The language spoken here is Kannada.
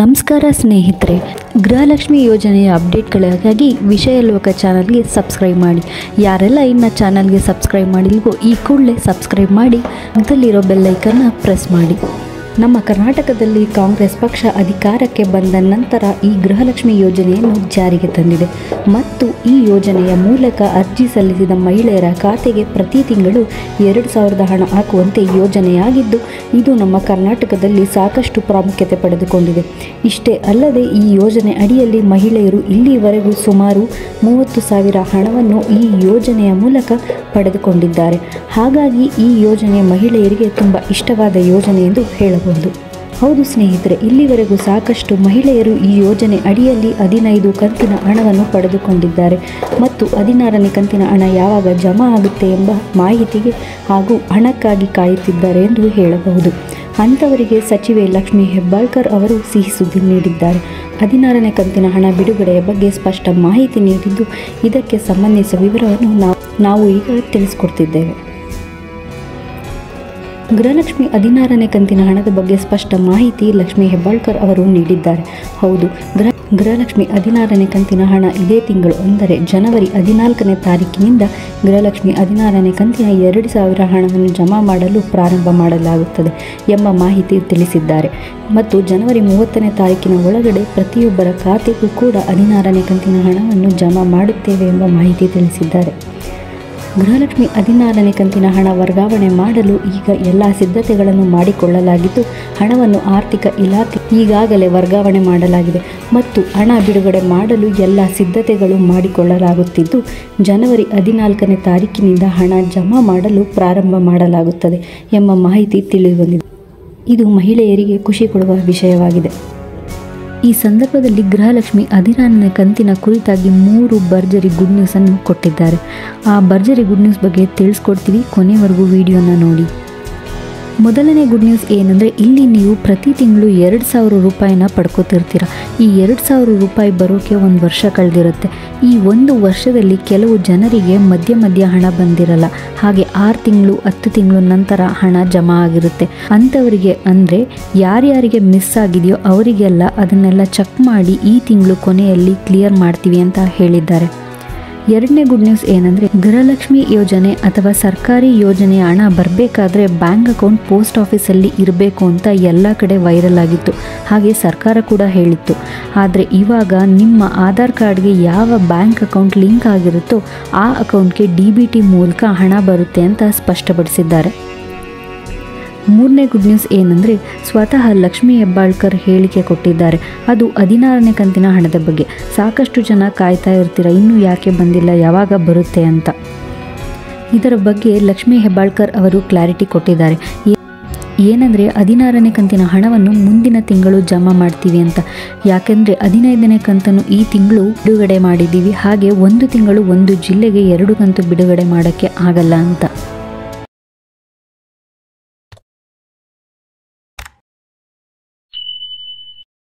ನಮಸ್ಕಾರ ಸ್ನೇಹಿತರೆ, ಗೃಹಲಕ್ಷ್ಮಿ ಯೋಜನೆಯ ಅಪ್ಡೇಟ್ಗಳಿಗಾಗಿ ವಿಷಯ ಲೋಕ ಚಾನಲ್ಗೆ ಸಬ್ಸ್ಕ್ರೈಬ್ ಮಾಡಿ. ಯಾರೆಲ್ಲ ಇನ್ನು ಚಾನಲ್ಗೆ ಸಬ್ಸ್ಕ್ರೈಬ್ ಮಾಡಿಲ್ವೋ ಈ ಕೂಡಲೇ ಸಬ್ಸ್ಕ್ರೈಬ್ ಮಾಡಿ, ಅದರಲ್ಲಿರೋ ಬೆಲ್ಲೈಕನ್ನ ಪ್ರೆಸ್ ಮಾಡಿ. ನಮ್ಮ ಕರ್ನಾಟಕದಲ್ಲಿ ಕಾಂಗ್ರೆಸ್ ಪಕ್ಷ ಅಧಿಕಾರಕ್ಕೆ ಬಂದ ನಂತರ ಈ ಗೃಹಲಕ್ಷ್ಮಿ ಯೋಜನೆಯನ್ನು ಜಾರಿಗೆ ತಂದಿದೆ ಮತ್ತು ಈ ಯೋಜನೆಯ ಮೂಲಕ ಅರ್ಜಿ ಸಲ್ಲಿಸಿದ ಮಹಿಳೆಯರ ಖಾತೆಗೆ ಪ್ರತಿ ತಿಂಗಳು 2,000 ಹಣ ಹಾಕುವಂತೆ ಯೋಜನೆಯಾಗಿದ್ದು, ಇದು ನಮ್ಮ ಕರ್ನಾಟಕದಲ್ಲಿ ಸಾಕಷ್ಟು ಪ್ರಾಮುಖ್ಯತೆ ಪಡೆದುಕೊಂಡಿದೆ. ಇಷ್ಟೇ ಅಲ್ಲದೆ ಈ ಯೋಜನೆ ಅಡಿಯಲ್ಲಿ ಮಹಿಳೆಯರು ಇಲ್ಲಿವರೆಗೂ ಸುಮಾರು 30,000 ಹಣವನ್ನು ಈ ಯೋಜನೆಯ ಮೂಲಕ ಪಡೆದುಕೊಂಡಿದ್ದಾರೆ. ಹಾಗಾಗಿ ಈ ಯೋಜನೆ ಮಹಿಳೆಯರಿಗೆ ತುಂಬ ಇಷ್ಟವಾದ ಯೋಜನೆ ಎಂದು ಹೇಳಬಹುದು. ಹೌದು ಸ್ನೇಹಿತರೆ, ಇಲ್ಲಿವರೆಗೂ ಸಾಕಷ್ಟು ಮಹಿಳೆಯರು ಈ ಯೋಜನೆ ಅಡಿಯಲ್ಲಿ 15 ಕಂತಿನ ಹಣವನ್ನು ಪಡೆದುಕೊಂಡಿದ್ದಾರೆ ಮತ್ತು 16ನೇ ಕಂತಿನ ಹಣ ಯಾವಾಗ ಜಮಾ ಆಗುತ್ತೆ ಎಂಬ ಮಾಹಿತಿಗೆ ಹಾಗೂ ಹಣಕ್ಕಾಗಿ ಕಾಯುತ್ತಿದ್ದಾರೆ ಎಂದು ಹೇಳಬಹುದು. ಅಂಥವರಿಗೆ ಸಚಿವೆ ಲಕ್ಷ್ಮೀ ಹೆಬ್ಬಾಳ್ಕರ್ ಅವರು ಸಿಹಿ ಸುದ್ದಿ ನೀಡಿದ್ದಾರೆ. 16ನೇ ಕಂತಿನ ಹಣ ಬಿಡುಗಡೆಯ ಬಗ್ಗೆ ಸ್ಪಷ್ಟ ಮಾಹಿತಿ ನೀಡಿದ್ದು, ಇದಕ್ಕೆ ಸಂಬಂಧಿಸಿದ ವಿವರವನ್ನು ನಾವು ಈಗ ತಿಳಿಸ್ಕೊಡ್ತಿದ್ದೇವೆ. ಗೃಹಲಕ್ಷ್ಮಿ 16ನೇ ಕಂತಿನ ಹಣದ ಬಗ್ಗೆ ಸ್ಪಷ್ಟ ಮಾಹಿತಿ ಲಕ್ಷ್ಮೀ ಹೆಬ್ಬಾಳ್ಕರ್ ಅವರು ನೀಡಿದ್ದಾರೆ. ಹೌದು, ಗೃಹಲಕ್ಷ್ಮಿ 16ನೇ ಕಂತಿನ ಹಣ ಇದೇ ತಿಂಗಳು ಅಂದರೆ ಜನವರಿ 14ನೇ ತಾರೀಕಿನಿಂದ ಗೃಹಲಕ್ಷ್ಮಿ 16ನೇ ಕಂತಿನ 2,000 ಹಣವನ್ನು ಜಮಾ ಮಾಡಲು ಪ್ರಾರಂಭ ಮಾಡಲಾಗುತ್ತದೆ ಎಂಬ ಮಾಹಿತಿ ತಿಳಿಸಿದ್ದಾರೆ ಮತ್ತು ಜನವರಿ 30ನೇ ತಾರೀಕಿನ ಒಳಗಡೆ ಪ್ರತಿಯೊಬ್ಬರ ಖಾತೆಗೂ ಕೂಡ 16ನೇ ಕಂತಿನ ಹಣವನ್ನು ಜಮಾ ಮಾಡುತ್ತೇವೆ ಎಂಬ ಮಾಹಿತಿ ತಿಳಿಸಿದ್ದಾರೆ. ಗೃಹಲಕ್ಷ್ಮಿ 16ನೇ ಕಂತಿನ ಹಣ ವರ್ಗಾವಣೆ ಮಾಡಲು ಈಗ ಎಲ್ಲ ಸಿದ್ಧತೆಗಳನ್ನು ಮಾಡಿಕೊಳ್ಳಲಾಗಿದ್ದು, ಹಣವನ್ನು ಆರ್ಥಿಕ ಇಲಾಖೆ ಈಗಾಗಲೇ ವರ್ಗಾವಣೆ ಮಾಡಲಾಗಿದೆ ಮತ್ತು ಹಣ ಬಿಡುಗಡೆ ಮಾಡಲು ಎಲ್ಲ ಸಿದ್ಧತೆಗಳು ಮಾಡಿಕೊಳ್ಳಲಾಗುತ್ತಿದ್ದು, ಜನವರಿ 14ನೇ ತಾರೀಕಿನಿಂದ ಹಣ ಜಮಾ ಮಾಡಲು ಪ್ರಾರಂಭ ಮಾಡಲಾಗುತ್ತದೆ ಎಂಬ ಮಾಹಿತಿ ತಿಳಿದುಬಂದಿದೆ. ಇದು ಮಹಿಳೆಯರಿಗೆ ಖುಷಿ ಕೊಡುವ ವಿಷಯವಾಗಿದೆ. ಈ ಸಂದರ್ಭದಲ್ಲಿ ಗೃಹಲಕ್ಷ್ಮಿ 16ನೇ ಕಂತಿನ ಕುರಿತಾಗಿ 3 ಭರ್ಜರಿ ಗುಡ್ ನ್ಯೂಸನ್ನು ಕೊಟ್ಟಿದ್ದಾರೆ. ಆ ಭರ್ಜರಿ ಗುಡ್ ನ್ಯೂಸ್ ಬಗ್ಗೆ ತಿಳಿಸ್ಕೊಡ್ತೀವಿ, ಕೊನೆವರೆಗೂ ವಿಡಿಯೋನ ನೋಡಿ. ಮೊದಲನೇ ಗುಡ್ ನ್ಯೂಸ್ ಏನಂದರೆ, ಇಲ್ಲಿ ನೀವು ಪ್ರತಿ ತಿಂಗಳು 2,000 ರೂಪಾಯಿನ ಪಡ್ಕೋತಿರ್ತೀರ. ಈ 2,000 ರೂಪಾಯಿ ಬರೋಕ್ಕೆ 1 ವರ್ಷ ಕಳೆದಿರುತ್ತೆ. ಈ 1 ವರ್ಷದಲ್ಲಿ ಕೆಲವು ಜನರಿಗೆ ಮಧ್ಯ ಹಣ ಬಂದಿರಲ್ಲ, ಹಾಗೆ 6 ತಿಂಗಳು 10 ತಿಂಗಳು ನಂತರ ಹಣ ಜಮಾ ಆಗಿರುತ್ತೆ. ಅಂಥವರಿಗೆ ಅಂದರೆ ಯಾರ್ಯಾರಿಗೆ ಮಿಸ್ ಆಗಿದೆಯೋ ಅವರಿಗೆಲ್ಲ ಅದನ್ನೆಲ್ಲ ಚೆಕ್ ಮಾಡಿ ಈ ತಿಂಗಳು ಕೊನೆಯಲ್ಲಿ ಕ್ಲಿಯರ್ ಮಾಡ್ತೀವಿ ಅಂತ ಹೇಳಿದ್ದಾರೆ. ಎರಡನೇ ಗುಡ್ ನ್ಯೂಸ್ ಏನಂದರೆ, ಗೃಹಲಕ್ಷ್ಮಿ ಯೋಜನೆ ಅಥವಾ ಸರ್ಕಾರಿ ಯೋಜನೆಯ ಹಣ ಬರಬೇಕಾದ್ರೆ ಬ್ಯಾಂಕ್ ಅಕೌಂಟ್ ಪೋಸ್ಟ್ ಆಫೀಸಲ್ಲಿ ಇರಬೇಕು ಅಂತ ಎಲ್ಲ ಕಡೆ ವೈರಲ್ ಆಗಿತ್ತು, ಹಾಗೆ ಸರ್ಕಾರ ಕೂಡ ಹೇಳಿತ್ತು. ಆದರೆ ಇವಾಗ ನಿಮ್ಮ ಆಧಾರ್ ಕಾರ್ಡ್ಗೆ ಯಾವ ಬ್ಯಾಂಕ್ ಅಕೌಂಟ್ ಲಿಂಕ್ ಆಗಿರುತ್ತೋ ಆ ಅಕೌಂಟ್ಗೆ DBT ಮೂಲಕ ಹಣ ಬರುತ್ತೆ ಅಂತ ಸ್ಪಷ್ಟಪಡಿಸಿದ್ದಾರೆ. ಮೂರನೇ ಗುಡ್ ನ್ಯೂಸ್ ಏನಂದರೆ, ಸ್ವತಃ ಲಕ್ಷ್ಮೀ ಹೆಬ್ಬಾಳ್ಕರ್ ಹೇಳಿಕೆ ಕೊಟ್ಟಿದ್ದಾರೆ. ಅದು 16ನೇ ಕಂತಿನ ಹಣದ ಬಗ್ಗೆ. ಸಾಕಷ್ಟು ಜನ ಕಾಯ್ತಾ ಇರ್ತೀರ, ಇನ್ನೂ ಯಾಕೆ ಬಂದಿಲ್ಲ, ಯಾವಾಗ ಬರುತ್ತೆ ಅಂತ. ಇದರ ಬಗ್ಗೆ ಲಕ್ಷ್ಮೀ ಹೆಬ್ಬಾಳ್ಕರ್ ಅವರು ಕ್ಲಾರಿಟಿ ಕೊಟ್ಟಿದ್ದಾರೆ. ಏನಂದರೆ 16ನೇ ಕಂತಿನ ಹಣವನ್ನು ಮುಂದಿನ ತಿಂಗಳು ಜಮಾ ಮಾಡ್ತೀವಿ ಅಂತ. ಯಾಕೆಂದರೆ 15ನೇ ಕಂತನ್ನು ಈ ತಿಂಗಳು ಬಿಡುಗಡೆ ಮಾಡಿದ್ದೀವಿ, ಹಾಗೆ 1 ತಿಂಗಳು 1 ಜಿಲ್ಲೆಗೆ 2 ಕಂತು ಬಿಡುಗಡೆ ಮಾಡೋಕ್ಕೆ ಆಗಲ್ಲ ಅಂತ.